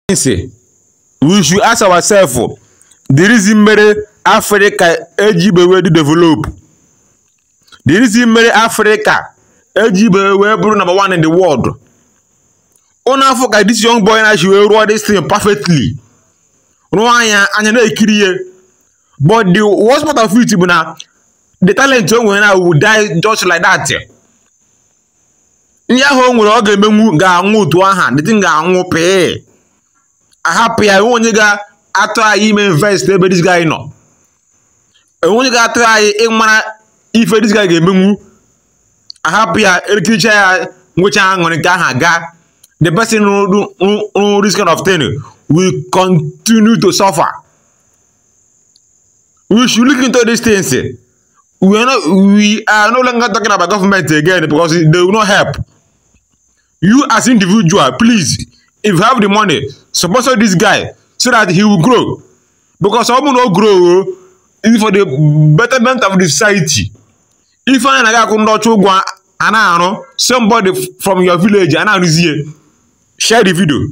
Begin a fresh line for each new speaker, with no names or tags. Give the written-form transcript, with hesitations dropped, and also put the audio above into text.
We should ask ourselves the reason mere Africa ejibewe to develop. The reason mere Africa ejibewe be number one in the world. On Africa, this young boy now she will run this thing perfectly. But the worst part of it now, the talent when I will die just like that. Nya home will oge mengu ga anwu to hand, the thing ga anwu pay. I happy I won't ga after him invest but this guy no. I won't ga try if this guy get mengu. I happy I teacher which hang on ga. The person who do this kind of thing will continue to suffer. We should look into these things. We are no longer talking about government again because they will not help. You as individual, please, if you have the money, sponsor this guy so that he will grow. Because someone will grow is for the betterment of the society. If I somebody from your village and share the video.